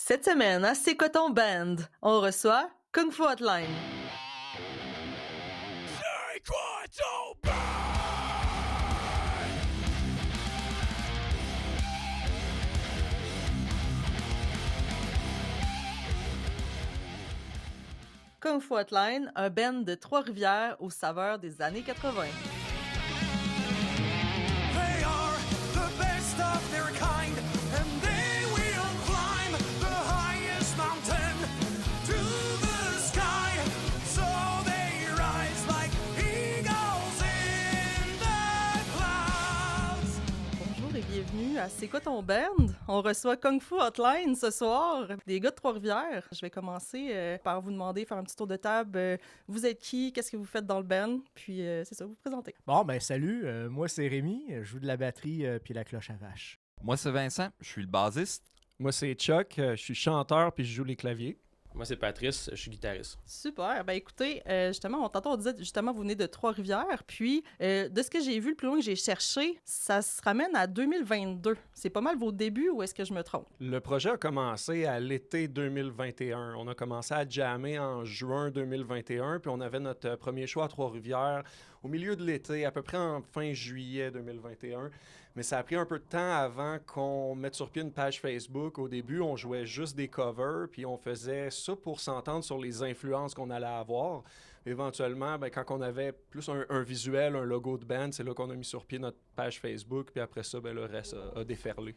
Cette semaine, à C'est Coton Band, on reçoit Kung Fu Hotline. C'est Coton Band! Kung Fu Hotline, un band de Trois-Rivières aux saveurs des années 80. They are the best of their kind, and they will climb the highest mountain to the sky. So they rise like eagles in the clouds. Bonjour et bienvenue à C'est quoi ton band? On reçoit Kung Fu Hotline ce soir, des gars de Trois-Rivières. Je vais commencer par vous demander, faire un petit tour de table. Vous êtes qui? Qu'est-ce que vous faites dans le band? Puis c'est ça, vous présentez. Bon, ben salut, moi c'est Rémi, je joue de la batterie puis la cloche à vache. Moi, c'est Vincent, je suis le bassiste. Moi, c'est Chuck, je suis chanteur puis je joue les claviers. Moi, c'est Patrice, je suis guitariste. Super. Ben écoutez, justement, tantôt on disait, justement, vous venez de Trois-Rivières, puis de ce que j'ai vu, le plus loin que j'ai cherché, ça se ramène à 2022. C'est pas mal vos débuts, ou est-ce que je me trompe? Le projet a commencé à l'été 2021. On a commencé à jammer en juin 2021, puis on avait notre premier show à Trois-Rivières au milieu de l'été, à peu près en fin juillet 2021. Mais ça a pris un peu de temps avant qu'on mette sur pied une page Facebook. Au début, on jouait juste des covers, puis on faisait ça pour s'entendre sur les influences qu'on allait avoir. Éventuellement, ben, quand on avait plus un visuel, un logo de band, c'est là qu'on a mis sur pied notre page Facebook, puis après ça, ben, le reste a déferlé.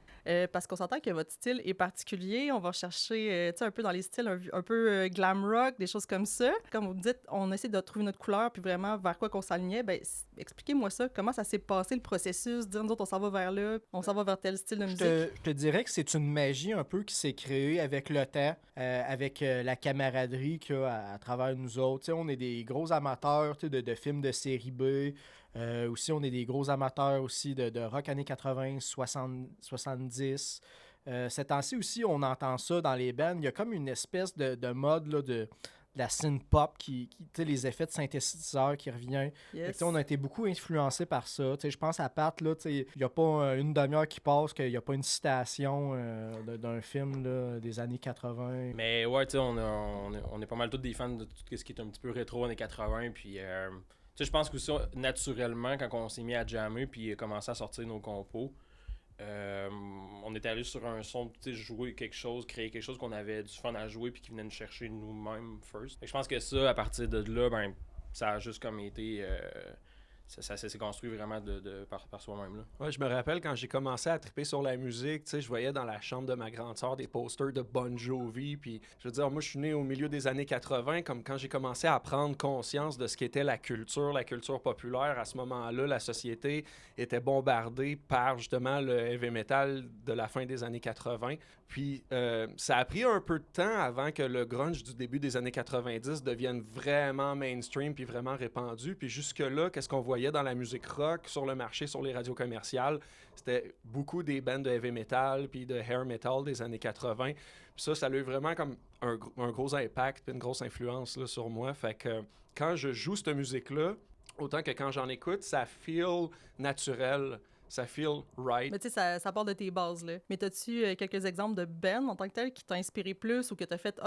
Parce qu'on s'entend que votre style est particulier. On va chercher tu sais, un peu dans les styles un peu glam rock, des choses comme ça. Comme vous me dites, on essaie de trouver notre couleur, puis vraiment vers quoi qu'on s'alignait. Ben, expliquez-moi ça. Comment ça s'est passé, le processus? Dire, nous autres, on s'en va vers là, on s'en va vers tel style de musique. Je te dirais que c'est une magie un peu qui s'est créée avec le temps, avec la camaraderie qu'il y a à travers nous autres. Tu sais, on est des gros amateurs tu sais, de films de série B. Aussi, on est des gros amateurs aussi de rock années 80, 60, 70. Ces temps-ci aussi, on entend ça dans les bands. Il y a comme une espèce de mode là, de la synth-pop, tu sais, les effets de synthétiseur qui reviennent. Yes. Fait que, on a été beaucoup influencés par ça. Tu sais, je pense à Pat, là, il n'y a pas une demi-heure qui passe qu'il n'y a pas une citation d'un film là, des années 80. Mais ouais, tu sais, on est pas mal tous des fans de tout ce qui est un petit peu rétro années 80. Puis, tu sais, je pense que ça, naturellement, quand on s'est mis à jammer puis commencé à sortir nos compos, on est allé sur un son, tu sais, jouer quelque chose, créer quelque chose qu'on avait du fun à jouer puis qui venait nous chercher nous-mêmes first. Fait que je pense que ça, à partir de là, ben, ça a juste comme été... ça s'est construit vraiment par soi-même. Là. Ouais, je me rappelle quand j'ai commencé à triper sur la musique, tu sais, je voyais dans la chambre de ma grande sœur des posters de Bon Jovi, puis je veux dire, moi je suis né au milieu des années 80, comme quand j'ai commencé à prendre conscience de ce qu'était la culture populaire. À ce moment-là, la société était bombardée par justement le heavy metal de la fin des années 80. Puis ça a pris un peu de temps avant que le grunge du début des années 90 devienne vraiment mainstream puis vraiment répandu. Puis jusque-là, qu'est-ce qu'on voyait dans la musique rock, sur le marché, sur les radios commerciales, c'était beaucoup des bands de heavy metal puis de hair metal des années 80. Puis ça a eu vraiment comme un gros impact puis une grosse influence là, sur moi. Fait que quand je joue cette musique-là, autant que quand j'en écoute, ça feel naturel. Ça feel right. Mais tu sais, ça part de tes bases, là. Mais t'as-tu quelques exemples de bands en tant que tel qui t'ont inspiré plus ou que t'as fait,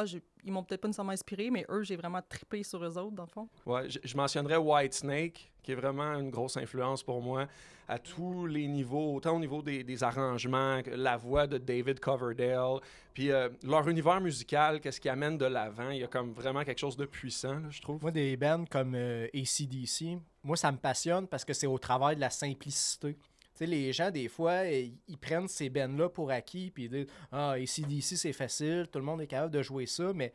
ils m'ont peut-être pas nécessairement inspiré, mais eux, j'ai vraiment trippé sur eux autres, dans le fond? Ouais, je mentionnerais Whitesnake, qui est vraiment une grosse influence pour moi à tous les niveaux, autant au niveau des arrangements, la voix de David Coverdale, puis leur univers musical, qu'est-ce qui amène de l'avant. Il y a comme vraiment quelque chose de puissant, là, je trouve. Moi, des bands comme AC/DC, moi, ça me passionne parce que c'est au travers de la simplicité. Tu sais, les gens, des fois, ils prennent ces bands-là pour acquis, puis ils disent « Ah, AC/DC, c'est facile, tout le monde est capable de jouer ça », mais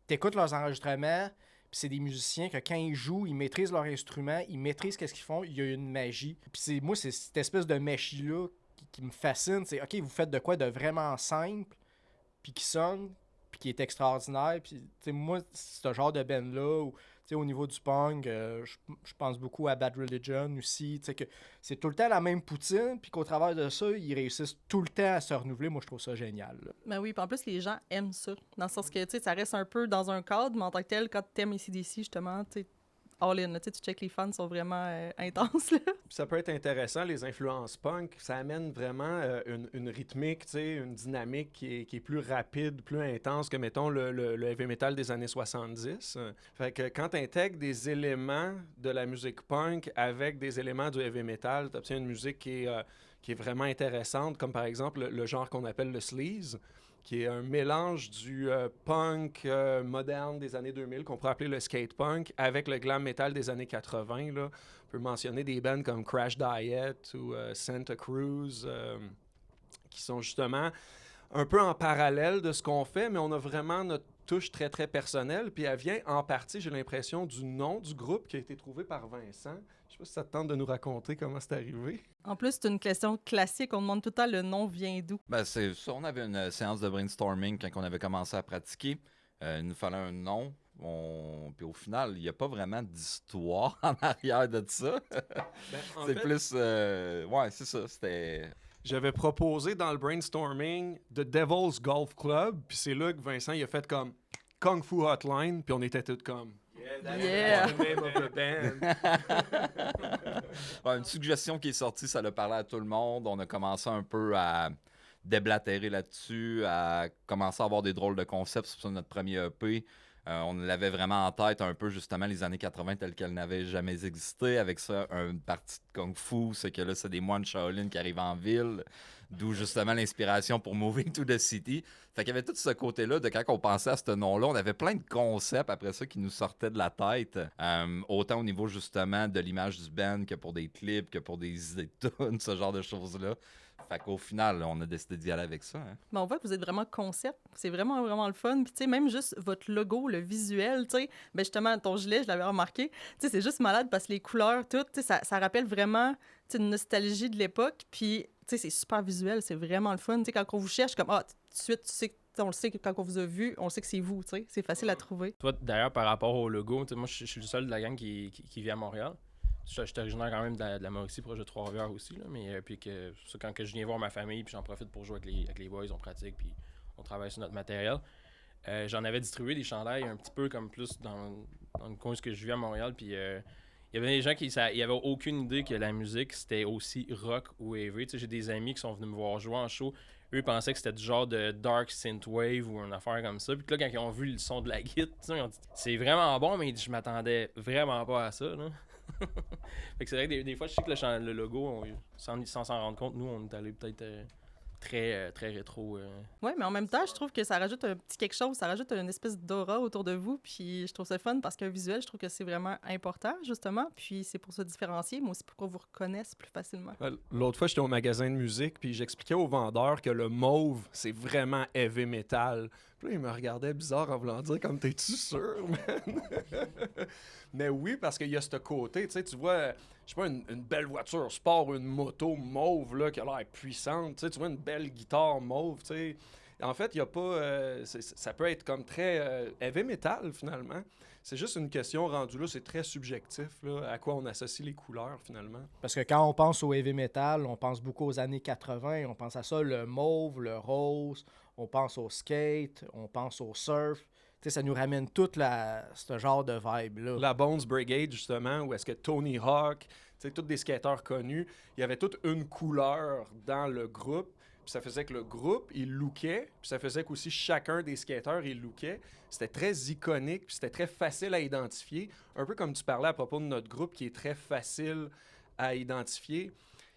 t'écoutes leurs enregistrements, puis c'est des musiciens que quand ils jouent, ils maîtrisent leur instrument, ils maîtrisent qu'est-ce qu'ils font, il y a une magie. Puis moi, c'est cette espèce de magie-là qui me fascine. C'est « OK, vous faites de quoi de vraiment simple, puis qui sonne, puis qui est extraordinaire. » Puis, tu sais, moi, ce genre de band-là, où, tu sais, au niveau du punk, je pense beaucoup à Bad Religion aussi, tu sais, que c'est tout le temps la même poutine, puis qu'au travers de ça, ils réussissent tout le temps à se renouveler. Moi, je trouve ça génial. Là. Ben oui, puis en plus, les gens aiment ça. Dans le sens que, tu sais, ça reste un peu dans un cadre, mais en tant que tel, quand t'aimes AC/DC, justement, tu sais, all-in. Là. Tu sais, tu check, les fans sont vraiment intenses. Là. Ça peut être intéressant, les influences punk. Ça amène vraiment une rythmique, tu sais, une dynamique qui est plus rapide, plus intense que, mettons, le heavy metal des années 70. Fait que quand tu intègres des éléments de la musique punk avec des éléments du heavy metal, tu obtiens une musique qui est vraiment intéressante, comme par exemple le genre qu'on appelle le sleaze, qui est un mélange du punk moderne des années 2000, qu'on pourrait appeler le skate punk, avec le glam metal des années 80. Là. On peut mentionner des bands comme Crash Diet ou Santa Cruz, qui sont justement un peu en parallèle de ce qu'on fait, mais on a vraiment notre touche très, très personnelle. Puis elle vient en partie, j'ai l'impression, du nom du groupe qui a été trouvé par Vincent. Je sais pas si ça te tente de nous raconter comment c'est arrivé. En plus, c'est une question classique. On demande tout le temps le nom vient d'où. Ben, c'est ça. On avait une séance de brainstorming quand on avait commencé à pratiquer. Il nous fallait un nom. Puis au final, il n'y a pas vraiment d'histoire en arrière de ça. En C'est fait, plus... Ouais, c'est ça. C'était... j'avais proposé dans le brainstorming The Devil's Golf Club, puis c'est là que Vincent il a fait comme Kung Fu Hotline, puis on était tous comme Yeah. the name of the band. Ouais, une suggestion qui est sortie, ça l'a parlé à tout le monde. On a commencé un peu à déblatérer là-dessus, à commencer à avoir des drôles de concepts sur notre premier EP. On l'avait vraiment en tête un peu justement les années 80 telles qu'elles n'avaient jamais existé. Avec ça, une partie de Kung Fu, c'est que là, c'est des moines Shaolin qui arrivent en ville, d'où justement l'inspiration pour Moving to the City. Fait qu'il y avait tout ce côté-là de quand on pensait à ce nom-là, on avait plein de concepts après ça qui nous sortaient de la tête. Autant au niveau justement de l'image du band que pour des clips, que pour des idées de tunes, ce genre de choses-là. Fait qu'au final, on a décidé d'y aller avec ça. Hein. Mais on voit que vous êtes vraiment concept. C'est vraiment, vraiment le fun. Puis, tu sais, même juste votre logo, le visuel, tu sais, ben justement, ton gilet, je l'avais remarqué. Tu sais, c'est juste malade parce que les couleurs, tout, tu sais, ça rappelle vraiment, tu sais, une nostalgie de l'époque. Puis, tu sais, c'est super visuel. C'est vraiment le fun. Tu sais, quand on vous cherche, comme, tout de suite, tu sais, on le sait que quand on vous a vu, on sait que c'est vous, tu sais. C'est facile à trouver. Toi, d'ailleurs, par rapport au logo, moi, je suis le seul de la gang qui vit à Montréal. Je suis originaire quand même de la Mauricie, proche de Trois-Rivières aussi. Là, mais puis que quand je viens voir ma famille, puis j'en profite pour jouer avec les boys, on pratique, puis on travaille sur notre matériel. J'en avais distribué des chandails un petit peu comme plus dans le coin où je vis à Montréal. Puis il y avait des gens qui n'avaient aucune idée que la musique, c'était aussi rock ou heavy. J'ai des amis qui sont venus me voir jouer en show. Eux pensaient que c'était du genre de dark synthwave ou une affaire comme ça. Puis là, quand ils ont vu le son de la guitare, ils ont dit « C'est vraiment bon, mais je m'attendais vraiment pas à ça. » Fait que c'est vrai que des fois, je sais que le logo, sans s'en rendre compte, nous, on est allé peut-être très rétro. Oui, mais en même temps, je trouve que ça rajoute un petit quelque chose, ça rajoute une espèce d'aura autour de vous, puis je trouve ça fun parce qu'un visuel, je trouve que c'est vraiment important, justement, puis c'est pour se différencier, mais aussi pour qu'on vous reconnaisse plus facilement. L'autre fois, j'étais au magasin de musique, puis j'expliquais au vendeur que le mauve, c'est vraiment heavy metal. Puis là, il me regardait bizarre en voulant dire comme, t'es-tu sûr, man? Mais oui, parce qu'il y a ce côté, tu sais, tu vois, je sais pas, une belle voiture sport, une moto mauve, là, qui a l'air puissante, tu sais, tu vois une belle guitare mauve, tu sais. En fait, il y a pas... ça peut être comme très heavy metal, finalement. C'est juste une question rendue là, c'est très subjectif, là, à quoi on associe les couleurs, finalement. Parce que quand on pense au heavy metal, on pense beaucoup aux années 80, on pense à ça, le mauve, le rose, on pense au skate, on pense au surf. Tu sais, ça nous ramène tout ce genre de vibe-là. La Bones Brigade, justement, où est-ce que Tony Hawk, tu sais, tous des skateurs connus, il y avait toute une couleur dans le groupe, puis ça faisait que le groupe, il lookait, puis ça faisait qu'aussi chacun des skateurs, il lookait. C'était très iconique, puis c'était très facile à identifier. Un peu comme tu parlais à propos de notre groupe, qui est très facile à identifier.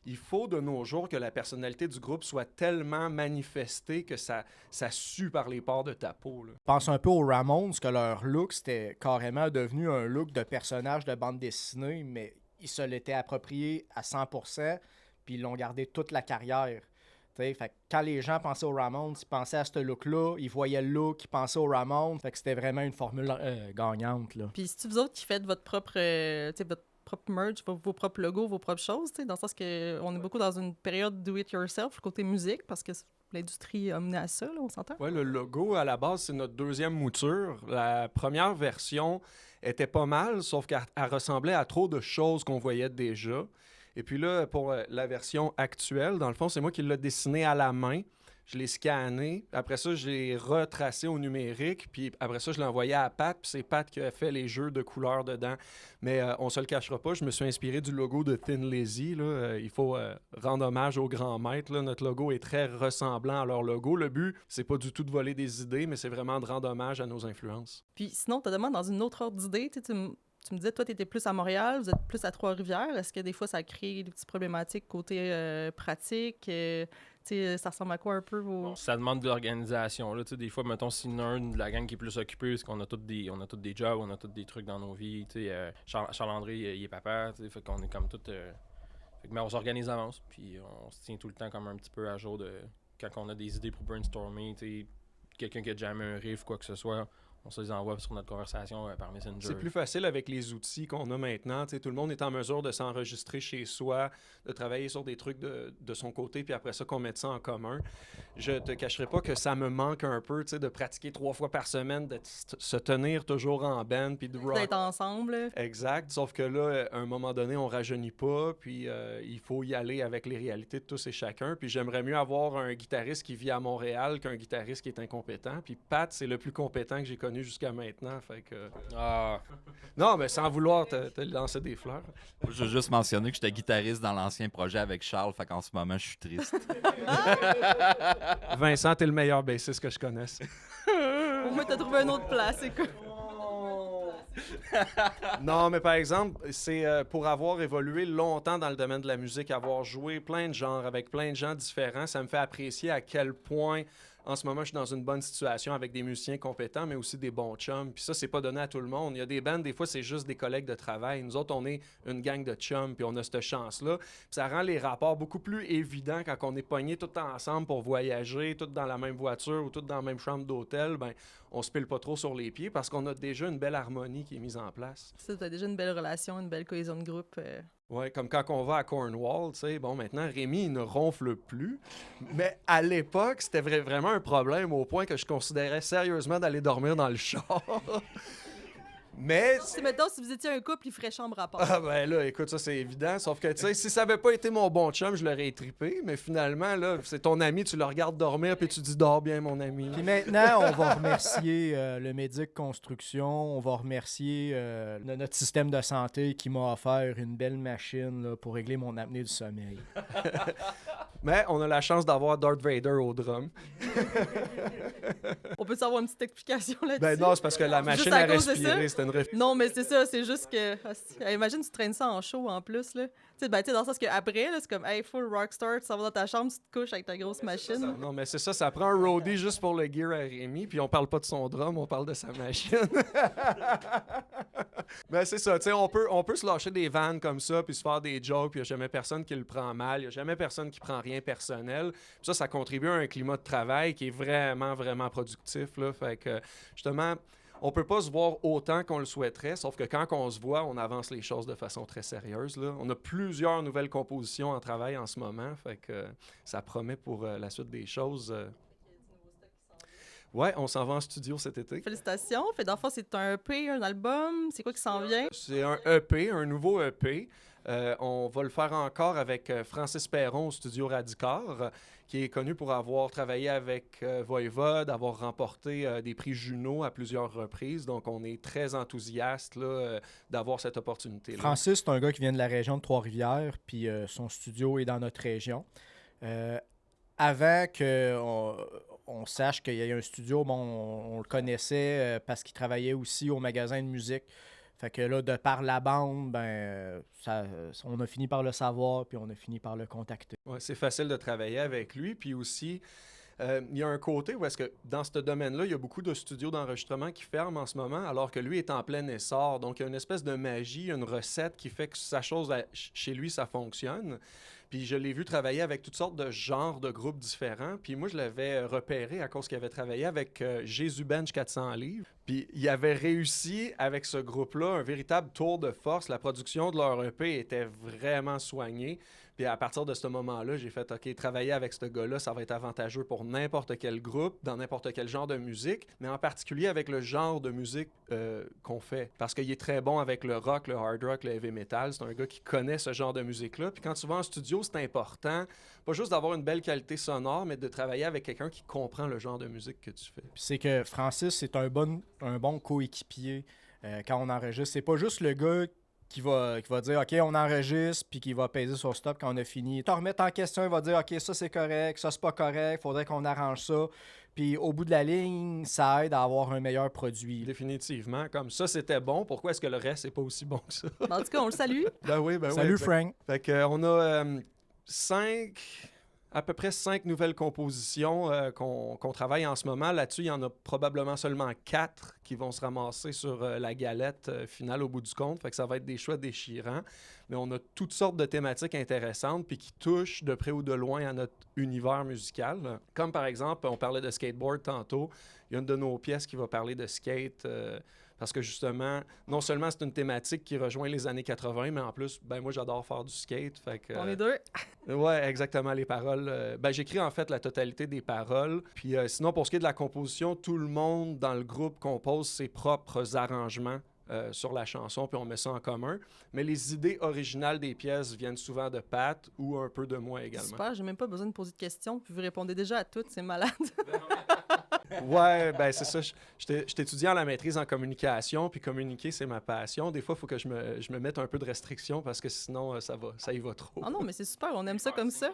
Il faut de nos jours que la personnalité du groupe soit tellement manifestée que ça sue par les pores de ta peau. Là. Je pense un peu aux Ramones, que leur look, c'était carrément devenu un look de personnage de bande dessinée, mais ils se l'étaient approprié à 100%, puis ils l'ont gardé toute la carrière. Fait que quand les gens pensaient aux Ramones, ils pensaient à ce look-là, ils voyaient le look, ils pensaient aux Ramones, fait que c'était vraiment une formule gagnante. Là. Puis c'est-tu vous autres qui faites votre propre merch, vos propres logos, vos propres choses, dans le sens qu'on est beaucoup dans une période do-it-yourself, côté musique, parce que l'industrie a mené à ça, là, on s'entend? Oui, le logo, à la base, c'est notre deuxième mouture. La première version était pas mal, sauf qu'elle ressemblait à trop de choses qu'on voyait déjà. Et puis là, pour la version actuelle, dans le fond, c'est moi qui l'ai dessiné à la main. je l'ai scanné. Après ça, je l'ai retracé au numérique. Puis après ça, je l'ai envoyé à Pat. Puis c'est Pat qui a fait les jeux de couleurs dedans. Mais on se le cachera pas, je me suis inspiré du logo de Thin Lizzy. Là. Il faut rendre hommage aux grands maîtres. Là. Notre logo est très ressemblant à leur logo. Le but, c'est pas du tout de voler des idées, mais c'est vraiment de rendre hommage à nos influences. Puis sinon, tu demandé dans une autre ordre d'idée, tu me disais, toi, tu étais plus à Montréal, vous êtes plus à Trois-Rivières. Est-ce que des fois, ça crée des petites problématiques côté pratique? Ça ressemble à quoi un peu vos... Ça demande de l'organisation. Là. Des fois, mettons, si un de la gang qui est plus occupé, parce qu'on a tous des jobs, on a tous des trucs dans nos vies. Charles-André, il est papa, fait qu'on est comme tout... mais on s'organise d'avance, puis on se tient tout le temps comme un petit peu à jour de quand on a des idées pour brainstormer, quelqu'un qui a jamais un riff, quoi que ce soit, on se les envoie sur notre conversation par Messenger. C'est plus facile avec les outils qu'on a maintenant. T'sais, tout le monde est en mesure de s'enregistrer chez soi, de travailler sur des trucs de son côté, puis après ça, qu'on mette ça en commun. Je te cacherai pas que ça me manque un peu de pratiquer 3 fois par semaine, de se tenir toujours en band, puis de rock. D'être ensemble. Exact, sauf que là, à un moment donné, on rajeunit pas, puis il faut y aller avec les réalités de tous et chacun. Puis j'aimerais mieux avoir un guitariste qui vit à Montréal qu'un guitariste qui est incompétent. Puis Pat, c'est le plus compétent que j'ai connu jusqu'à maintenant, fait que... Ah, Non, mais sans vouloir te lancer des fleurs. Je veux juste mentionner que j'étais guitariste dans l'ancien projet avec Charles, fait qu'en ce moment, je suis triste. Vincent, t'es le meilleur bassiste que je connaisse. Au moins, t'as trouvé une autre place, écoute. Non, mais par exemple, c'est pour avoir évolué longtemps dans le domaine de la musique, avoir joué plein de genres avec plein de gens différents, ça me fait apprécier à quel point, en ce moment, je suis dans une bonne situation avec des musiciens compétents, mais aussi des bons chums. Puis ça, c'est pas donné à tout le monde. Il y a des bandes, des fois, c'est juste des collègues de travail. Nous autres, on est une gang de chums, puis on a cette chance-là. Puis ça rend les rapports beaucoup plus évidents quand on est pognés tout ensemble pour voyager, tous dans la même voiture ou tous dans la même chambre d'hôtel. Ben, on se pile pas trop sur les pieds parce qu'on a déjà une belle harmonie qui est mise en place. T'as déjà une belle relation, une belle cohésion de groupe. Ouais, comme quand on va à Cornwall, tu sais, bon, maintenant, Rémi, il ne ronfle plus. Mais à l'époque, c'était vraiment un problème au point que je considérais sérieusement d'aller dormir dans le char. Mais... Mettons, si vous étiez un couple, il ferait chambre à part. Ah ben là, écoute, ça c'est évident. Sauf que, tu sais, si ça avait pas été mon bon chum, je l'aurais étripé. Mais finalement, là, c'est ton ami, tu le regardes dormir, puis tu dis « Dors bien, mon ami. » Puis maintenant, on va remercier le Médic Construction, on va remercier notre système de santé qui m'a offert une belle machine là, pour régler mon apnée du sommeil. Mais on a la chance d'avoir Darth Vader au drum. On peut savoir une petite explication là-dessus? Ben non, c'est parce que la Juste machine à à cause de respirer, ça? c'était une Non, mais c'est ça, c'est juste que... Imagine, tu traînes ça en show en plus, là. Tu sais, dans le sens qu'après, là, c'est comme, hey, full rockstar, tu s'en vas dans ta chambre, tu te couches avec ta grosse machine. Non, mais c'est ça, ça prend un roadie juste pour le gear à Rémi, puis on parle pas de son drum, on parle de sa machine. Ben c'est ça, tu sais, on peut se lâcher des vannes comme ça, puis se faire des jokes, puis il n'y a jamais personne qui le prend mal, il n'y a jamais personne qui prend rien personnel. Puis ça contribue à un climat de travail qui est vraiment, vraiment productif, là. Fait que, justement... On peut pas se voir autant qu'on le souhaiterait, sauf que quand on se voit, on avance les choses de façon très sérieuse, là. On a plusieurs nouvelles compositions en travail en ce moment, fait que ça promet pour la suite des choses. Ouais, on s'en va en studio cet été. Félicitations. Fait d'enfant, c'est un EP, un album. C'est quoi qui s'en vient? C'est un EP, un nouveau EP. On va le faire encore avec Francis Perron au studio Radicar, qui est connu pour avoir travaillé avec Voivode, avoir remporté des prix Juno à plusieurs reprises. Donc, on est très enthousiaste là, d'avoir cette opportunité-là. Francis, c'est un gars qui vient de la région de Trois-Rivières, puis son studio est dans notre région. Avant qu'on sache qu'il y ait un studio, bon, on le connaissait parce qu'il travaillait aussi au magasin de musique. Fait que là, de par la bande, ben, on a fini par le savoir, puis on a fini par le contacter. Ouais, c'est facile de travailler avec lui. Puis aussi, il y a un côté où est-ce que dans ce domaine-là, il y a beaucoup de studios d'enregistrement qui ferment en ce moment, alors que lui est en plein essor. Donc, il y a une espèce de magie, une recette qui fait que sa chose, chez lui, ça fonctionne. Puis je l'ai vu travailler avec toutes sortes de genres de groupes différents. Puis moi, je l'avais repéré à cause qu'il avait travaillé avec Jésus Bench 400 livres. Puis il avait réussi avec ce groupe-là un véritable tour de force. La production de leur EP était vraiment soignée. Puis à partir de ce moment-là, j'ai fait, OK, travailler avec ce gars-là, ça va être avantageux pour n'importe quel groupe, dans n'importe quel genre de musique, mais en particulier avec le genre de musique qu'on fait. Parce qu'il est très bon avec le rock, le hard rock, le heavy metal. C'est un gars qui connaît ce genre de musique-là. Puis quand tu vas en studio, c'est important, pas juste d'avoir une belle qualité sonore, mais de travailler avec quelqu'un qui comprend le genre de musique que tu fais. Puis c'est que Francis, c'est un bon coéquipier quand on enregistre. C'est pas juste le gars qui va dire OK, on enregistre, puis qui va peser sur stop quand on a fini. Te remettre en question, il va dire OK, ça c'est correct, ça c'est pas correct, faudrait qu'on arrange ça. Puis au bout de la ligne, ça aide à avoir un meilleur produit. Définitivement. Comme ça, c'était bon. Pourquoi est-ce que le reste n'est pas aussi bon que ça? En tout cas, on le salue. Ben oui, ben oui. Salut exact. Frank. Fait que, on a à peu près 5 nouvelles compositions qu'on travaille en ce moment. Là-dessus, il y en a probablement seulement 4 qui vont se ramasser sur la galette finale au bout du compte. Fait que ça va être des choix déchirants. Mais on a toutes sortes de thématiques intéressantes puis qui touchent de près ou de loin à notre univers musical. Comme par exemple, on parlait de skateboard tantôt. Il y a une de nos pièces qui va parler de skate parce que justement, non seulement c'est une thématique qui rejoint les années 80, mais en plus, ben moi j'adore faire du skate. Fait que, On est deux. ouais, exactement, les paroles. Ben, j'écris en fait la totalité des paroles. Puis sinon, pour ce qui est de la composition, tout le monde dans le groupe compose ses propres arrangements sur la chanson, puis on met ça en commun. Mais les idées originales des pièces viennent souvent de Pat ou un peu de moi également. Super, j'ai même pas besoin de poser de questions, puis vous répondez déjà à toutes, c'est malade. Ouais, ben c'est ça. J'étais étudiant à la maîtrise en communication, puis communiquer, c'est ma passion. Des fois, il faut que je me mette un peu de restrictions parce que sinon, ça y va trop. Ah non, mais c'est super, on aime ça comme ça.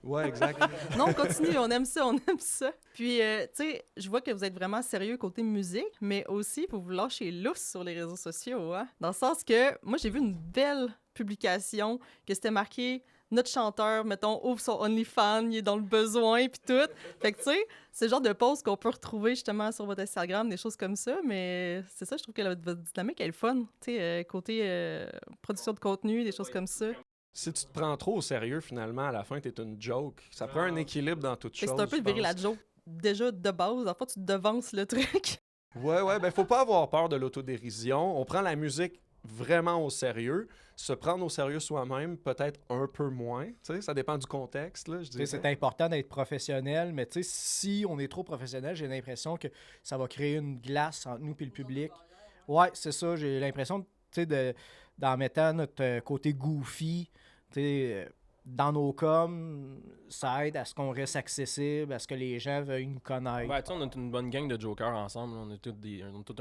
Ouais, exact. Non, on continue, on aime ça, on aime ça. Puis, tu sais, je vois que vous êtes vraiment sérieux côté musique, mais aussi, vous vous lâchez lousse sur les réseaux sociaux, hein? Dans le sens que, moi, j'ai vu une belle publication que c'était marqué « Notre chanteur, mettons, ouvre son OnlyFans, il est dans le besoin, puis tout. » Fait que, tu sais, c'est le genre de post qu'on peut retrouver justement sur votre Instagram, des choses comme ça, mais c'est ça, je trouve que votre dynamique, elle est fun, tu sais, côté production de contenu, des choses comme ça. Si tu te prends trop au sérieux, finalement, à la fin, t'es une joke. Ça prend un équilibre dans toute Fait chose. que c'est un peu je de virer pense. la joke déjà de base. En fait, tu devances le truc. Ouais, ben faut pas avoir peur de l'autodérision. On prend la musique vraiment au sérieux. Se prendre au sérieux soi-même, peut-être un peu moins. Tu sais, ça dépend du contexte, là, je Tu sais, dirais. c'est important d'être professionnel, mais tu sais, si on est trop professionnel, j'ai l'impression que ça va créer une glace entre nous et le public. Ouais, c'est ça. J'ai l'impression, tu sais, d'en mettant notre côté goofy, tu sais, dans nos coms, ça aide à ce qu'on reste accessible, à ce que les gens veuillent nous connaître. Ouais, tu sais, on est une bonne gang de jokers ensemble. Là. On est tous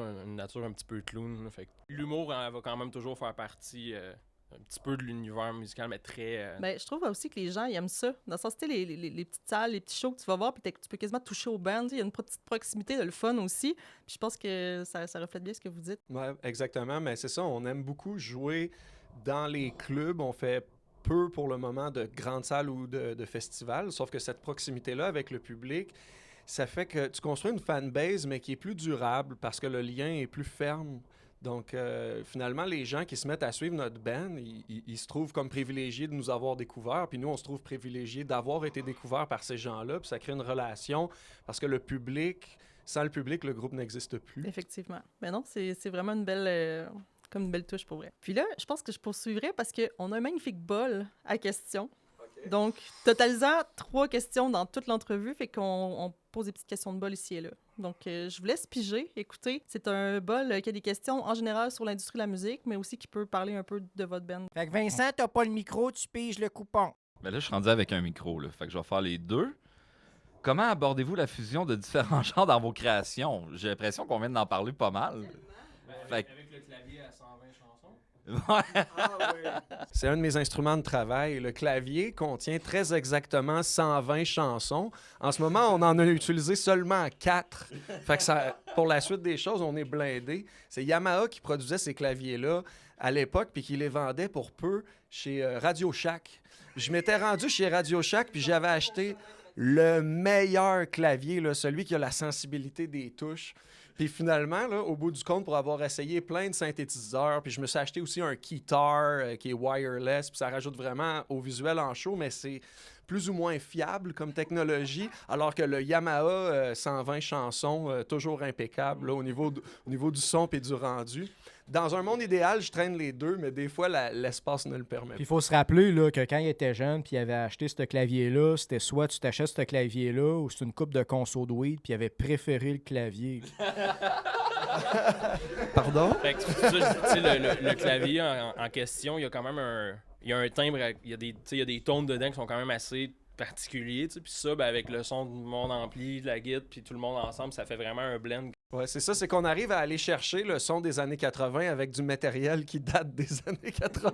une nature un petit peu clown. Là. Fait que l'humour va quand même toujours faire partie un petit peu de l'univers musical, mais très... Ben, je trouve aussi que les gens ils aiment ça. Dans le sens, tu sais, les petites salles, les petits shows que tu vas voir, puis tu peux quasiment toucher au band. Il y a une petite proximité de le fun aussi. Puis je pense que ça reflète bien ce que vous dites. Ouais, exactement. Mais c'est ça, on aime beaucoup jouer dans les clubs. On fait peu pour le moment de grandes salles ou de festivals, sauf que cette proximité-là avec le public, ça fait que tu construis une fanbase, mais qui est plus durable parce que le lien est plus ferme. Donc, finalement, les gens qui se mettent à suivre notre band, ils se trouvent comme privilégiés de nous avoir découverts, puis nous, on se trouve privilégiés d'avoir été découverts par ces gens-là, puis ça crée une relation parce que le public, sans le public, le groupe n'existe plus. Effectivement. Mais non, c'est vraiment une belle... comme une belle touche pour vrai. Puis là, je pense que je poursuivrai parce qu'on a un magnifique bol à questions. Donc, totalisant 3 questions dans toute l'entrevue, fait qu'on pose des petites questions de bol ici et là. Donc, je vous laisse piger. Écoutez, c'est un bol qui a des questions en général sur l'industrie de la musique, mais aussi qui peut parler un peu de votre band. Fait que Vincent, t'as pas le micro, tu piges le coupon. Ben là, je suis rendu avec un micro, là. Fait que je vais faire les deux. Comment abordez-vous la fusion de différents genres dans vos créations? J'ai l'impression qu'on vient d'en parler pas mal. Avec le clavier à 120 chansons. Ouais. C'est un de mes instruments de travail. Le clavier contient très exactement 120 chansons. En ce moment, on en a utilisé seulement 4. Fait que ça, pour la suite des choses, on est blindé. C'est Yamaha qui produisait ces claviers-là à l'époque puis qui les vendait pour peu chez Radio Shack. Je m'étais rendu chez Radio Shack puis j'avais acheté le meilleur clavier, là, celui qui a la sensibilité des touches. Puis finalement, là, au bout du compte, pour avoir essayé plein de synthétiseurs, puis je me suis acheté aussi un guitar qui est wireless, puis ça rajoute vraiment au visuel en show, mais c'est plus ou moins fiable comme technologie, alors que le Yamaha 120 chansons, toujours impeccable là, au niveau du son et du rendu. Dans un monde idéal, je traîne les deux, mais des fois, l'espace ne le permet Puis il pas. faut se rappeler là, que quand il était jeune puis il avait acheté ce clavier-là, c'était soit tu t'achètes ce clavier-là ou c'est une coupe de conso de weed puis il avait préféré le clavier. Pardon? Fait que c'est pour ça, tu sais, le clavier en question, il y a quand même il y a un timbre, il y a il y a des tones dedans qui sont quand même assez particuliers, tu sais. Puis ça, ben, avec le son du monde ampli, de la guitare, puis tout le monde ensemble, ça fait vraiment un blend. Ouais, c'est ça, c'est qu'on arrive à aller chercher le son des années 80 avec du matériel qui date des années 80.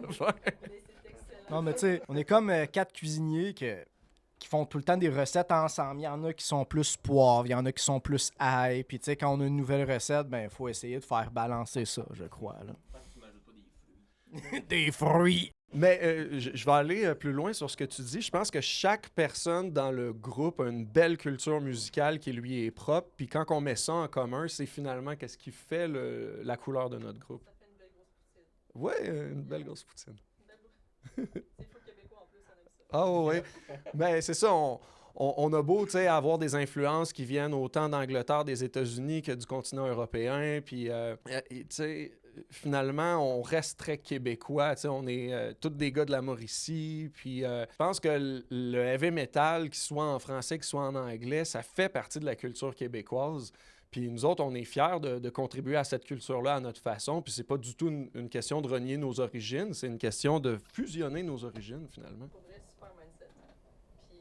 Non, mais tu sais, on est comme 4 cuisiniers qui font tout le temps des recettes ensemble. Il y en a qui sont plus poivre, il y en a qui sont plus ail. Puis tu sais, quand on a une nouvelle recette, ben il faut essayer de faire balancer ça, je crois. Là. Des fruits! Mais je vais aller plus loin sur ce que tu dis. Je pense que chaque personne dans le groupe a une belle culture musicale qui lui est propre. Puis quand on met ça en commun, c'est finalement qu'est-ce qui fait la couleur de notre groupe. Ouais, une belle grosse poutine. Ah ouais. Ben c'est ça, on a beau, tu sais, avoir des influences qui viennent autant d'Angleterre, des États-Unis que du continent européen, puis tu sais, finalement, on reste très québécois, tu sais, on est tous des gars de la Mauricie, puis je pense que le heavy metal, qu'il soit en français, qu'il soit en anglais, ça fait partie de la culture québécoise. Puis nous autres, on est fiers de contribuer à cette culture-là à notre façon. Puis c'est pas du tout une question de renier nos origines, c'est une question de fusionner nos origines, finalement. Pour vrai, super mindset. Puis,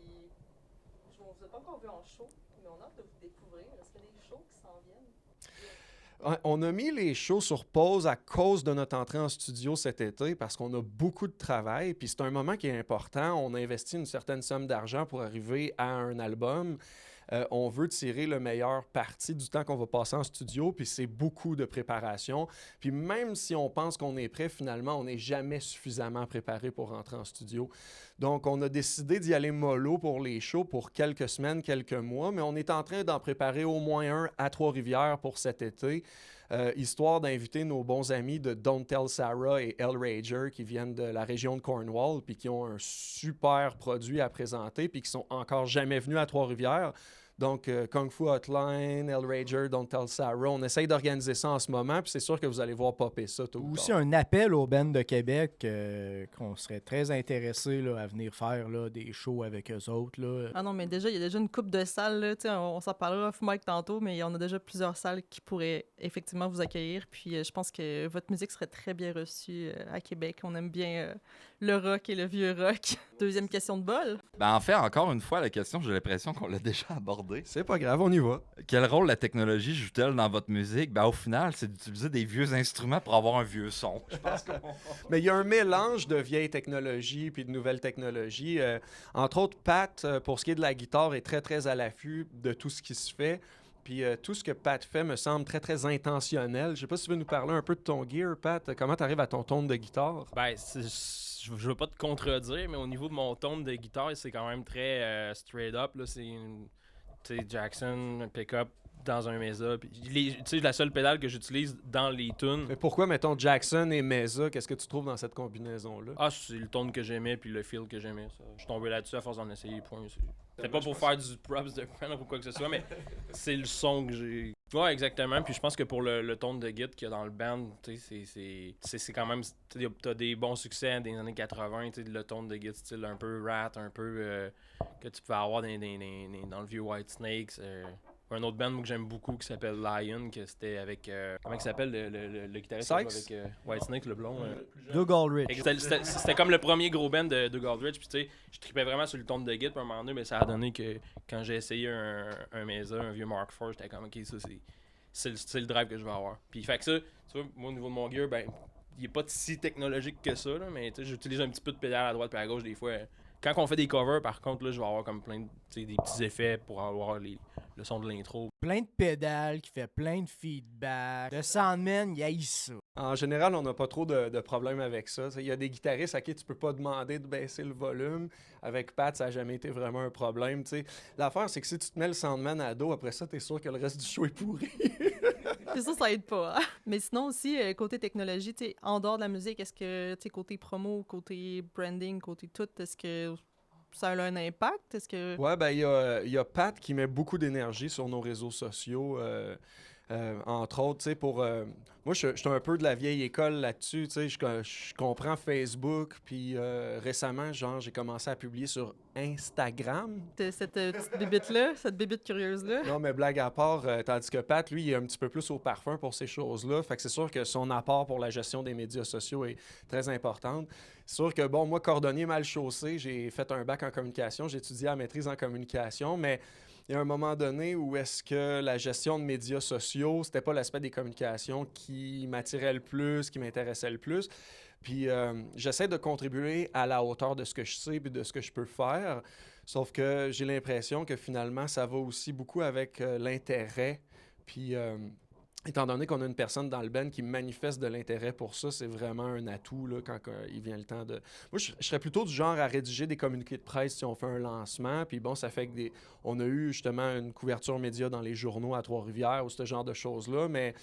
je ne vous ai pas encore vu en show, mais on a hâte de vous découvrir. Est-ce qu'il y a des shows qui s'en viennent? On a mis les shows sur pause à cause de notre entrée en studio cet été parce qu'on a beaucoup de travail. Puis c'est un moment qui est important. On a investi une certaine somme d'argent pour arriver à un album. On veut tirer le meilleur parti du temps qu'on va passer en studio, puis c'est beaucoup de préparation. Puis même si on pense qu'on est prêt, finalement, on n'est jamais suffisamment préparé pour rentrer en studio. Donc, on a décidé d'y aller mollo pour les shows pour quelques semaines, quelques mois, mais on est en train d'en préparer au moins un à Trois-Rivières pour cet été, histoire d'inviter nos bons amis de Don't Tell Sarah et Hellrager qui viennent de la région de Cornwall, puis qui ont un super produit à présenter, puis qui sont encore jamais venus à Trois-Rivières. Donc, Kung Fu Hotline, Hellrager, Don't Tell Sarah, on essaye d'organiser ça en ce moment, puis c'est sûr que vous allez voir popper ça tôt ou Aussi tard. un appel aux bands de Québec qu'on serait très intéressés là, à venir faire là, des shows avec eux autres. Là. Ah non, mais déjà, il y a déjà une couple de salles. Là, on s'en parlera off mic tantôt, mais on a déjà plusieurs salles qui pourraient effectivement vous accueillir. Puis je pense que votre musique serait très bien reçue à Québec. On aime bien le rock et le vieux rock. Deuxième question de bol. Ben, en fait, encore une fois, la question, j'ai l'impression qu'on l'a déjà abordée. C'est pas grave, on y va. Quel rôle la technologie joue-t-elle dans votre musique? Ben, au final, c'est d'utiliser des vieux instruments pour avoir un vieux son. Je pense que... Mais il y a un mélange de vieilles technologies puis de nouvelles technologies. Entre autres, Pat, pour ce qui est de la guitare, est très, très à l'affût de tout ce qui se fait. Puis tout ce que Pat fait me semble très, très intentionnel. Je sais pas si tu veux nous parler un peu de ton gear, Pat. Comment tu arrives à ton ton de guitare? Ben, je veux pas te contredire, mais au niveau de mon tone de guitare, c'est quand même très straight up. Là. C'est tu sais, Jackson, un pick-up dans un Mesa. Tu sais, la seule pédale que j'utilise dans les tunes. Mais pourquoi, mettons, Jackson et Mesa, qu'est-ce que tu trouves dans cette combinaison-là? Ah, c'est le tone que j'aimais puis le feel que j'aimais. Ça. Je suis tombé là-dessus à force d'en essayer, point. C'était pas pour faire du props de prendre ou quoi que ce soit, mais c'est le son que j'ai. Ouais, exactement. Puis je pense que pour le tone de guitare qu'il y a dans le band, tu sais, c'est quand même. T'as des bons succès des années 80, tu sais, le tone de guitare style un peu rat, un peu que tu peux avoir dans le vieux White Snakes. Un autre band que j'aime beaucoup qui s'appelle Lion, que c'était avec. Comment il s'appelle le guitariste Sykes? avec White Snake, le blond. Doug Aldrich. C'était comme le premier gros band de Doug Aldrich. Puis tu sais, je tripais vraiment sur le ton de guitare. Puis à un moment donné, mais ça a donné que quand j'ai essayé un Mesa, un vieux Mark IV, j'étais comme, ok, ça c'est le drive que je vais avoir. Puis fait que ça, tu vois, moi au niveau de mon gear, ben, il est pas si technologique que ça, là, mais tu sais, j'utilise un petit peu de pédale à droite et à gauche des fois. Quand on fait des covers, par contre, là, je vais avoir comme plein de, des petits effets pour avoir le son de l'intro. Plein de pédales qui fait plein de feedback. Le Soundman, il haït ça. En général, on n'a pas trop de problèmes avec ça. Il y a des guitaristes à qui tu peux pas demander de baisser le volume. Avec Pat, ça n'a jamais été vraiment un problème. T'sais. L'affaire, c'est que si tu te mets le Soundman à dos, après ça, t'es sûr que le reste du show est pourri. Puis ça aide pas. Hein? Mais sinon aussi, côté technologie, en dehors de la musique, est-ce que, côté promo, côté branding, côté tout, est-ce que ça a un impact? Est-ce que... Ouais, ben il y a Pat qui met beaucoup d'énergie sur nos réseaux sociaux. Entre autres, tu sais, moi, je suis un peu de la vieille école là-dessus, tu sais, je comprends Facebook, puis récemment, genre, j'ai commencé à publier sur Instagram. Cette petite bébite-là, cette bébite curieuse-là? Non, mais blague à part, tandis que Pat, lui, il est un petit peu plus au parfum pour ces choses-là, fait que c'est sûr que son apport pour la gestion des médias sociaux est très importante. C'est sûr que, bon, moi, cordonnier mal chaussé, j'ai fait un bac en communication, j'ai étudié la maîtrise en communication, mais il y a un moment donné où est-ce que la gestion de médias sociaux, c'était pas l'aspect des communications qui m'attirait le plus, qui m'intéressait le plus. Puis j'essaie de contribuer à la hauteur de ce que je sais et de ce que je peux faire. Sauf que j'ai l'impression que finalement, ça va aussi beaucoup avec l'intérêt. Puis étant donné qu'on a une personne dans le band qui manifeste de l'intérêt pour ça, c'est vraiment un atout là, quand il vient le temps de... Moi, je serais plutôt du genre à rédiger des communiqués de presse si on fait un lancement. Puis bon, ça fait que on a eu justement une couverture média dans les journaux à Trois-Rivières ou ce genre de choses-là. Mais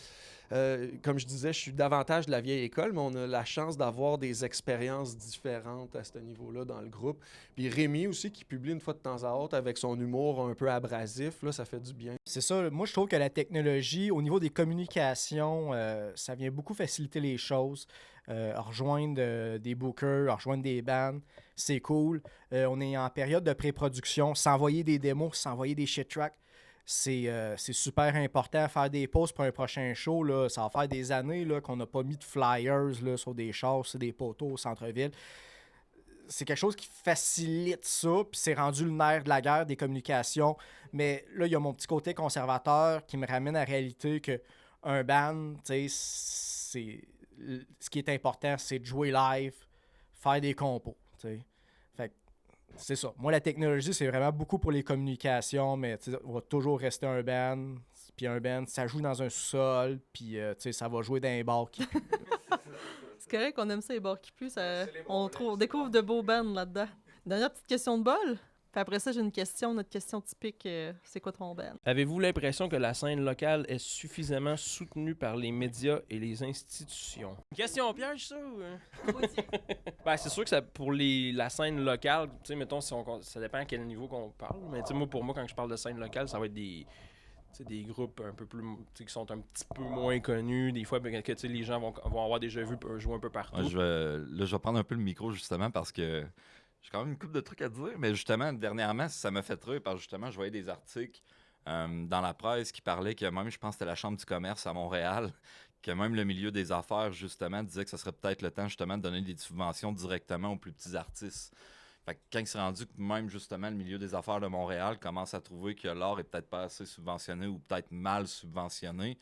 comme je disais, je suis davantage de la vieille école, mais on a la chance d'avoir des expériences différentes à ce niveau-là dans le groupe. Puis Rémi aussi, qui publie une fois de temps à autre avec son humour un peu abrasif, là, ça fait du bien. C'est ça. Moi, je trouve que la technologie, au niveau des communications, ça vient beaucoup faciliter les choses. Rejoindre des bookers, rejoindre des bands, c'est cool. On est en période de pré-production. S'envoyer des démos, s'envoyer des shit tracks, c'est super important. Faire des pauses pour un prochain show, là, ça va faire des années là, qu'on n'a pas mis de flyers là, sur des chars, sur des poteaux au centre-ville. C'est quelque chose qui facilite ça, puis c'est rendu le nerf de la guerre des communications. Mais là, il y a mon petit côté conservateur qui me ramène à la réalité que un band, tu sais, ce qui est important, c'est de jouer live, faire des compos, tu sais. Fait que c'est ça. Moi, la technologie, c'est vraiment beaucoup pour les communications, mais on va toujours rester un band. Puis un band, ça joue dans un sous-sol, puis ça va jouer dans un bar qui pue. C'est correct qu'on aime ça, les bars qui puent. On découvre de beaux bands là-dedans. Dernière petite question de bol. Puis après ça, j'ai une question, notre question typique. C'est quoi ton band? Avez-vous l'impression que la scène locale est suffisamment soutenue par les médias et les institutions? Question piège, ça? Ou... Ben, c'est sûr que pour la scène locale, tu sais, mettons, ça dépend à quel niveau qu'on parle. Mais tu sais, pour moi, quand je parle de scène locale, ça va être des groupes un peu plus, qui sont un petit peu moins connus. Des fois, que les gens vont avoir déjà vu jouer un peu partout. Ouais, je vais prendre un peu le micro justement parce que j'ai quand même une couple de trucs à dire, mais justement, dernièrement, ça m'a fait rire parce que justement, je voyais des articles dans la presse qui parlaient que même, je pense que c'était la Chambre du commerce à Montréal, que même le milieu des affaires, justement, disait que ce serait peut-être le temps, justement, de donner des subventions directement aux plus petits artistes. Fait que quand il s'est rendu que même, justement, le milieu des affaires de Montréal commence à trouver que l'art est peut-être pas assez subventionné ou peut-être mal subventionné,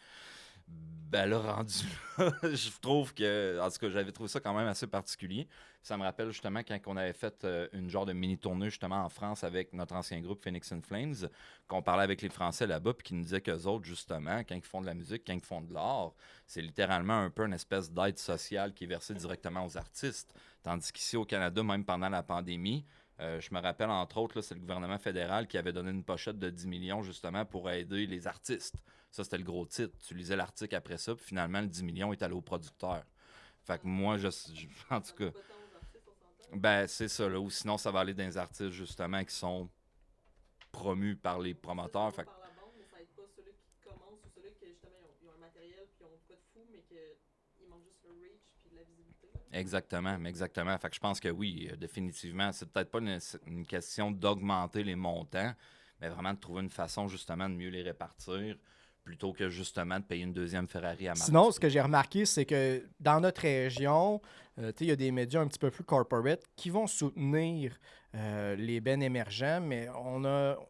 ben là, rendu là, je trouve que... En tout cas, j'avais trouvé ça quand même assez particulier. Ça me rappelle justement quand on avait fait une genre de mini-tournée justement en France avec notre ancien groupe Phoenix and Flames, qu'on parlait avec les Français là-bas, puis qui nous disaient qu'eux autres, justement, quand ils font de la musique, quand ils font de l'art, c'est littéralement un peu une espèce d'aide sociale qui est versée directement aux artistes. Tandis qu'ici au Canada, même pendant la pandémie, je me rappelle entre autres, là, c'est le gouvernement fédéral qui avait donné une pochette de 10 millions justement pour aider les artistes. Ça, c'était le gros titre. Tu lisais l'article après ça, puis finalement, le 10 millions est allé au producteur. Fait que moi, en tout cas... Ben, c'est ça, là. Ou sinon, ça va aller dans les artistes, justement, qui sont promus par les promoteurs. Fait que... Par la bande, mais ça aide pas ceux qui commencent ou ceux qui, justement, ils ont un matériel puis ils ont pas de fou, mais qu'il manque juste le reach puis de la visibilité. Exactement. Fait que je pense que oui, définitivement, c'est peut-être pas une question d'augmenter les montants, mais vraiment de trouver une façon, justement, de mieux les répartir plutôt que, justement, de payer une deuxième Ferrari à Marseille. Sinon, ce que j'ai remarqué, c'est que dans notre région, il y a des médias un petit peu plus corporate qui vont soutenir les bands émergents, mais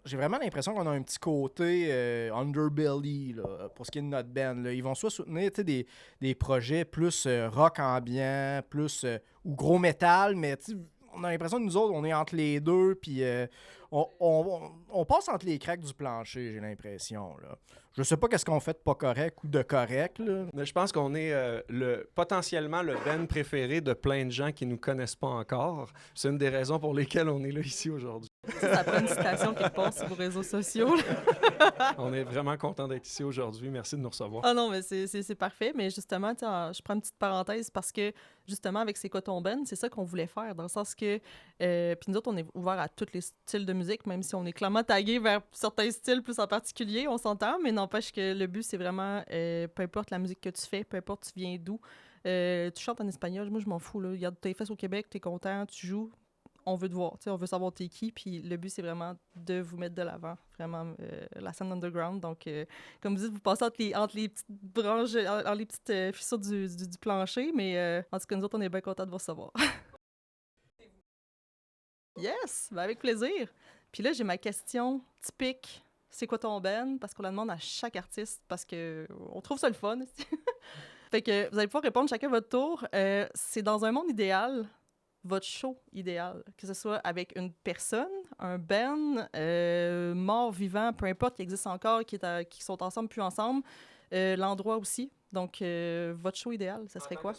j'ai vraiment l'impression qu'on a un petit côté underbelly là, pour ce qui est de notre band. Là. Ils vont soit soutenir des projets plus rock ambiant, plus ou gros métal, mais on a l'impression que nous autres, on est entre les deux, puis on passe entre les cracks du plancher, j'ai l'impression. Là. Je sais pas qu'est-ce qu'on fait de pas correct ou de correct. Là. Mais je pense qu'on est potentiellement le band préféré de plein de gens qui nous connaissent pas encore. C'est une des raisons pour lesquelles on est là ici aujourd'hui. Ça prend une citation quelque part sur vos réseaux sociaux. Là. On est vraiment content d'être ici aujourd'hui. Merci de nous recevoir. Ah non, mais c'est parfait. Mais justement, je prends une petite parenthèse parce que, justement, avec ces Coton Ben, c'est ça qu'on voulait faire. Dans le sens que, puis nous autres, on est ouvert à tous les styles de musique, même si on est clairement tagué vers certains styles plus en particulier, on s'entend. Mais n'empêche que le but, c'est vraiment, peu importe la musique que tu fais, peu importe tu viens d'où, tu chantes en espagnol, moi, je m'en fous. Là. Regarde, t'es fait au Québec, t'es content, tu joues. On veut te voir, on veut savoir t'es qui, puis le but, c'est vraiment de vous mettre de l'avant, vraiment, la scène underground. Donc, comme vous dites, vous passez entre les petites branches, entre les petites fissures du plancher, mais en tout cas, nous autres, on est bien contents de vous recevoir. Yes! Ben avec plaisir! Puis là, j'ai ma question typique. C'est quoi ton band? Parce qu'on la demande à chaque artiste, parce que on trouve ça le fun. Fait que vous allez pouvoir répondre chacun votre tour. C'est dans un monde idéal, votre show idéal, que ce soit avec une personne, un band, mort, vivant, peu importe, qui existe encore, qui sont ensemble, plus ensemble, l'endroit aussi. Donc, votre show idéal, ça serait quoi?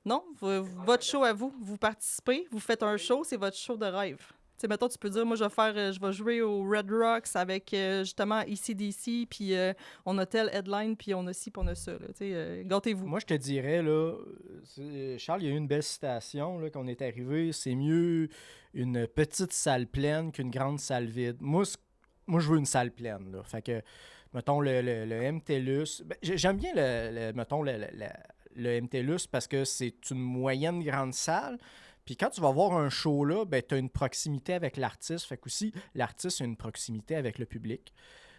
Non, votre show à vous. Vous participez, vous faites un show, c'est votre show de rêve. Tu sais, mettons, tu peux dire, moi, je vais jouer au Red Rocks avec, justement, AC/DC, puis on a tel headline, puis on a ci, puis on a ça. Tu sais, gâtez-vous. Moi, je te dirais, là, Charles, il y a eu une belle citation, là, quand on est arrivé, c'est mieux une petite salle pleine qu'une grande salle vide. Moi, je veux une salle pleine, là. Fait que, mettons, le MTLUS, ben, j'aime bien, mettons, le MTLUS parce que c'est une moyenne grande salle. Puis quand tu vas voir un show là, ben, tu as une proximité avec l'artiste. Fait qu'aussi, l'artiste a une proximité avec le public.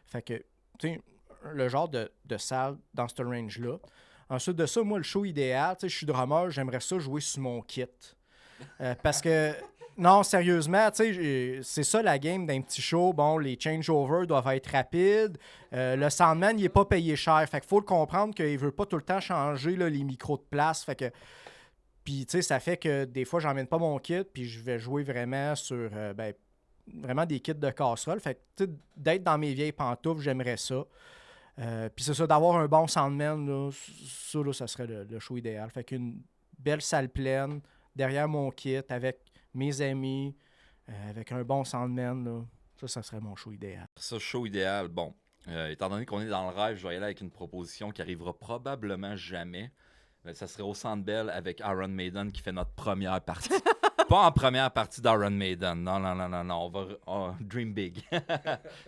Fait que, tu sais, le genre de salle dans ce range-là. Ensuite de ça, moi, le show idéal, tu sais, je suis drummer, j'aimerais ça jouer sur mon kit. Parce que, non, sérieusement, tu sais, c'est ça la game d'un petit show. Bon, les changeovers doivent être rapides. Le soundman, il n'est pas payé cher. Fait qu'il faut le comprendre qu'il ne veut pas tout le temps changer là, les micros de place. Fait que, puis, tu sais, ça fait que des fois, j'emmène pas mon kit, puis je vais jouer vraiment sur, vraiment des kits de casserole. Fait que, tu sais, d'être dans mes vieilles pantoufles, j'aimerais ça. Puis c'est ça, d'avoir un bon soundman, là, ça serait le show idéal. Fait qu'une belle salle pleine, derrière mon kit, avec mes amis, avec un bon soundman, là, ça serait mon show idéal. Ça, show idéal, bon. Étant donné qu'on est dans le rêve, je vais y aller avec une proposition qui arrivera probablement jamais. Mais ça serait au Centre Bell avec Iron Maiden qui fait notre première partie. Pas en première partie d'Iron Maiden. Non. On va dream big.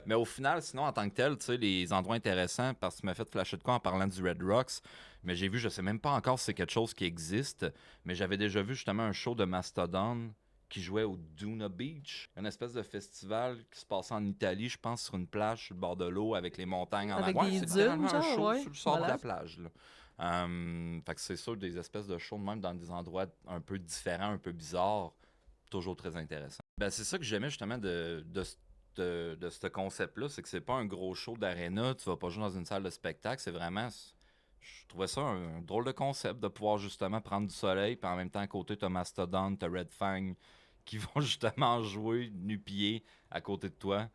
Mais au final, sinon, en tant que tel, tu sais, les endroits intéressants, parce que tu m'as fait flasher de quoi en parlant du Red Rocks. Mais j'ai vu, je sais même pas encore si c'est quelque chose qui existe, mais j'avais déjà vu justement un show de Mastodon qui jouait au Duna Beach, une espèce de festival qui se passait en Italie, je pense, sur une plage sur le bord de l'eau avec les montagnes en Avec arrière. des C'est dunes, littéralement un genre, show ouais. sur le sort de la Malade. plage. Là. Fait que c'est sûr, des espèces de shows de même dans des endroits un peu différents, un peu bizarres, toujours très intéressant. Ben, c'est ça que j'aimais justement de ce concept-là, c'est que c'est pas un gros show d'aréna, tu vas pas jouer dans une salle de spectacle, c'est vraiment... Je trouvais ça un drôle de concept de pouvoir justement prendre du soleil, puis en même temps à côté t'as Mastodon, t'as Red Fang qui vont justement jouer nu-pieds à côté de toi.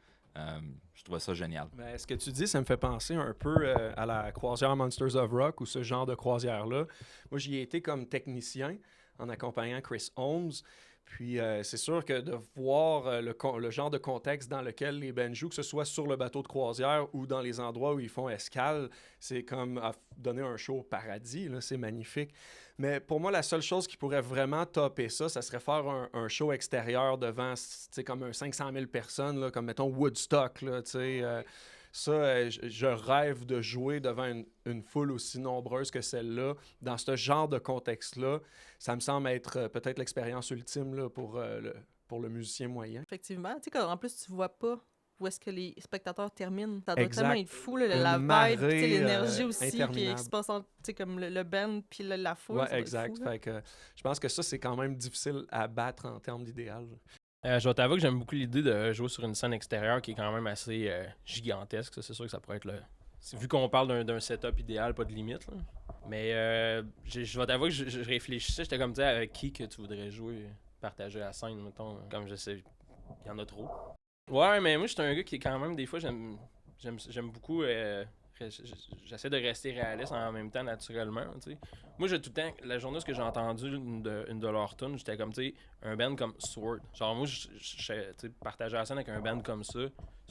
Je trouvais ça génial. Ben, ce que tu dis, ça me fait penser un peu à la croisière Monsters of Rock ou ce genre de croisière-là. Moi, j'y ai été comme technicien en accompagnant Chris Holmes. Puis c'est sûr que de voir le genre de contexte dans lequel les bands jouent, que ce soit sur le bateau de croisière ou dans les endroits où ils font escale, c'est comme donner un show au paradis, là, c'est magnifique. Mais pour moi, la seule chose qui pourrait vraiment topper ça, ça serait faire un show extérieur devant, comme un 500 000 personnes, là, comme mettons Woodstock, là, je rêve de jouer devant une foule aussi nombreuse que celle-là, dans ce genre de contexte-là. Ça me semble être peut-être l'expérience ultime là, pour le musicien moyen. Effectivement. Tu sais, en plus, tu vois pas où est-ce que les spectateurs terminent. Ça doit Exact. tellement être fou, là, la Une vibe, marée, puis, tu sais, l'énergie aussi interminable. qui se passe entre, tu sais, comme le band puis la foule. Oui, ça doit être exact. fou, là. Fait que, je pense que ça, c'est quand même difficile à battre en termes d'idéal. Je vais t'avouer que j'aime beaucoup l'idée de jouer sur une scène extérieure qui est quand même assez gigantesque. Ça, c'est sûr que ça pourrait être vu qu'on parle d'un setup idéal, pas de limite. Là. Mais je vais t'avouer que je réfléchissais. J'étais comme, tu sais, avec qui que tu voudrais jouer, partager la scène, mettons. Comme je sais, il y en a trop. Ouais, mais moi, je suis un gars qui, quand même, des fois, j'aime beaucoup j'essaie de rester réaliste en même temps, naturellement, tu sais. Moi, j'ai tout le temps, la journée où j'ai entendu une de leurs tunes, j'étais comme, tu sais, un band comme Sword. Genre, moi, je partageais la scène avec un band comme ça,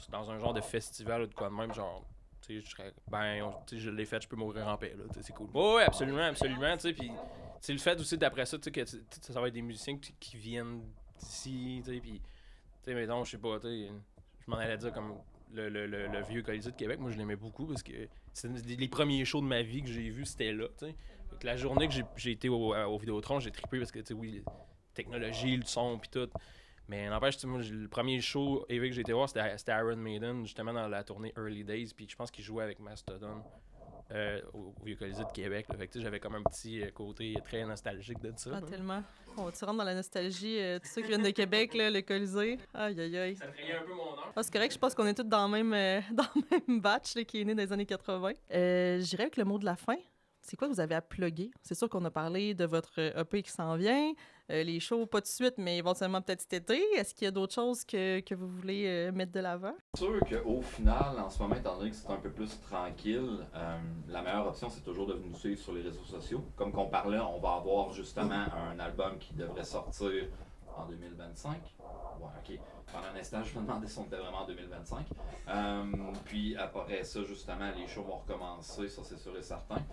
dans un genre de festival ou de quoi de même, genre, tu sais, je serais, tu sais, je l'ai fait, je peux mourir en paix, là, tu sais, c'est cool. Ouais, absolument, absolument, tu sais, puis c'est le fait aussi, d'après ça, tu sais, que ça va être des musiciens qui viennent d'ici, tu sais, puis, tu sais, mettons, je sais pas, tu sais, je m'en allais dire comme le vieux Colisée de Québec, moi je l'aimais beaucoup parce que c'est les premiers shows de ma vie que j'ai vus, c'était là, tu sais. Fait que la journée que j'ai été au Vidéotron, j'ai trippé parce que, tu sais, oui, la technologie, le son, pis tout. Mais n'empêche, tu sais, moi, le premier show que j'ai été voir, c'était Iron Maiden, justement dans la tournée Early Days, puis je pense qu'ils jouaient avec Mastodon. Au Vieux Colisée de Québec. Là. Fait que, j'avais comme un petit côté très nostalgique de ça. Ah, tellement. Tu rentres dans la nostalgie. Tous ceux qui viennent de Québec, là, le Colisée. Aïe, aïe, aïe. Ça trahit un peu mon âge. Ah, c'est correct, je pense qu'on est tous dans le même, dans le même batch là, qui est né dans les années 80. J'irais avec le mot de la fin. C'est quoi que vous avez à plugger? C'est sûr qu'on a parlé de votre EP qui s'en vient, les shows pas de suite, mais éventuellement peut-être cet été. Est-ce qu'il y a d'autres choses que vous voulez mettre de l'avant? C'est sûr qu'au final, en ce moment, étant donné que c'est un peu plus tranquille, la meilleure option, c'est toujours de nous suivre sur les réseaux sociaux. Comme qu'on parlait, on va avoir justement un album qui devrait sortir en 2025. Ouais, ok. Pendant un instant, je me demandais si on était vraiment en 2025. Puis après ça, justement, les shows vont recommencer, ça c'est sûr et certain.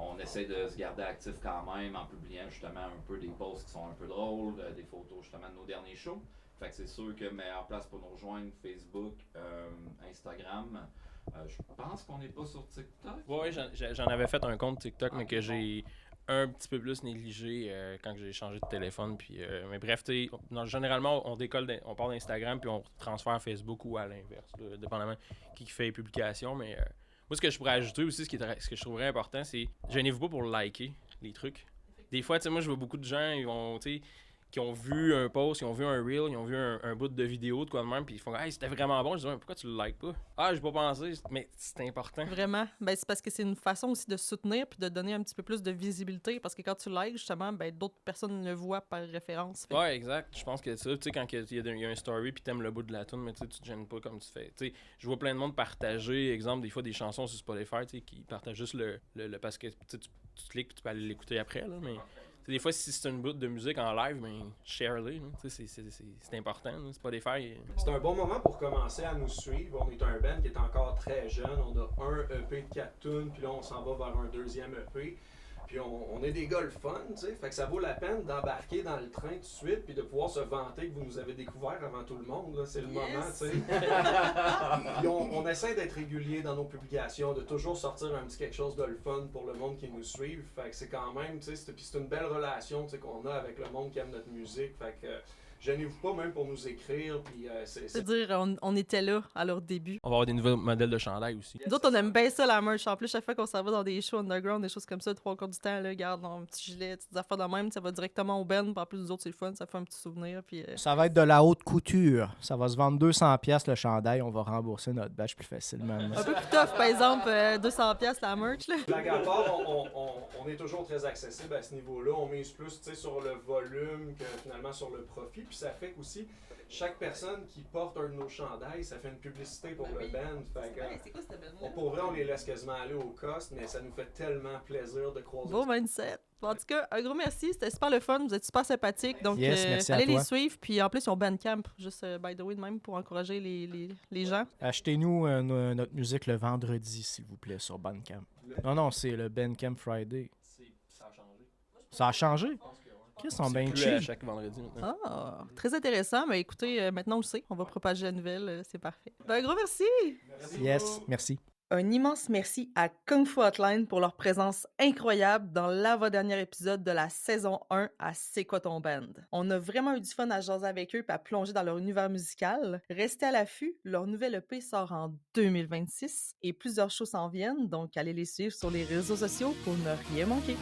On essaie de se garder actif quand même en publiant justement un peu des posts qui sont un peu drôles, des photos justement de nos derniers shows. Fait que c'est sûr que meilleure place pour nous rejoindre, Facebook, Instagram. Je pense qu'on n'est pas sur TikTok. Ouais, j'en avais fait un compte TikTok, mais que j'ai un petit peu plus négligé quand j'ai changé de téléphone. Puis, mais bref, généralement, on part d'Instagram puis on transfère à Facebook ou à l'inverse, là, dépendamment qui fait les publications. Mais moi, ce que je pourrais ajouter aussi, ce que je trouverais important, c'est gênez-vous pas pour liker les trucs. Des fois, tu sais, moi, je vois beaucoup de gens, ils vont, tu sais, qui ont vu un post, ils ont vu un reel, ils ont vu un bout de vidéo, de quoi de même, puis ils font « Hey, c'était vraiment bon! » Je dis « Pourquoi tu le likes pas? » « Ah, j'ai pas pensé. » Mais c'est important. Vraiment. Ben, c'est parce que c'est une façon aussi de soutenir puis de donner un petit peu plus de visibilité, parce que quand tu likes, justement, ben, d'autres personnes le voient par référence. Fait. Ouais, exact. Je pense que ça, tu sais, quand il y a un story puis t'aimes le bout de la tune, mais tu te gênes pas comme tu fais. Tu sais, je vois plein de monde partager, exemple, des fois des chansons sur Spotify, tu sais, qui partagent juste le parce que tu cliques puis tu peux aller l'écouter après, là, mais... Des fois, si c'est une bout de musique en live, ben, share-les. C'est important. Là. Spotify. C'est un bon moment pour commencer à nous suivre. On est un band qui est encore très jeune. On a un EP de 4 tunes, puis là, on s'en va vers un deuxième EP. Puis on est des gars le fun, tu sais. Fait que ça vaut la peine d'embarquer dans le train tout de suite, puis de pouvoir se vanter que vous nous avez découvert avant tout le monde. Là. C'est le moment, tu sais. Puis on essaie d'être régulier dans nos publications, de toujours sortir un petit quelque chose de le fun pour le monde qui nous suit. Fait que c'est quand même, tu sais, c'est une belle relation, tu sais, qu'on a avec le monde qui aime notre musique. Fait que gênez-vous pas même pour nous écrire. Puis C'est-à-dire, on était là à leur début. On va avoir des nouveaux modèles de chandail aussi. D'autres, on aime bien ça, la merch. En plus, chaque fois qu'on s'en va dans des shows underground, des choses comme ça, 3/4 du temps, là, garde un petit gilet, des affaires de même, ça va directement au Ben. Puis en plus, nous autres, c'est le fun, ça fait un petit souvenir. Puis, Ça va être de la haute couture. Ça va se vendre 200$ le chandail. On va rembourser notre badge plus facilement. un peu plus tough, par exemple, 200$ la merch. Là. blague à part, on est toujours très accessible à ce niveau-là. On mise plus sur le volume que finalement sur le profit. Puis ça fait qu'aussi, chaque personne qui porte un de nos chandails, ça fait une publicité pour le band. Fait que, pour vrai, on les laisse quasiment aller au cost, mais ça nous fait tellement plaisir de croiser. Beau mindset. En tout cas, un gros merci. C'était super le fun. Vous êtes super sympathiques. Donc, Yes, merci à allez toi. les suivre. Puis en plus, ils ont Bandcamp, juste by the way, de même, pour encourager les gens. Achetez-nous notre musique le vendredi, s'il vous plaît, sur Bandcamp. Non, c'est le Bandcamp Friday. Ça a changé. Ça a changé? Ils sont bien Plus à cheap. chaque vendredi maintenant. Ah, très intéressant. Mais écoutez, maintenant on le sait. On va propager la nouvelle. C'est parfait. Ben, un gros merci. Yes, merci. Un immense merci à Kung Fu Hotline pour leur présence incroyable dans l'avant-dernier épisode de la saison 1 à C'est quoi ton band? On a vraiment eu du fun à jaser avec eux et à plonger dans leur univers musical. Restez à l'affût, leur nouvel EP sort en 2026 et plusieurs shows s'en viennent, donc allez les suivre sur les réseaux sociaux pour ne rien manquer.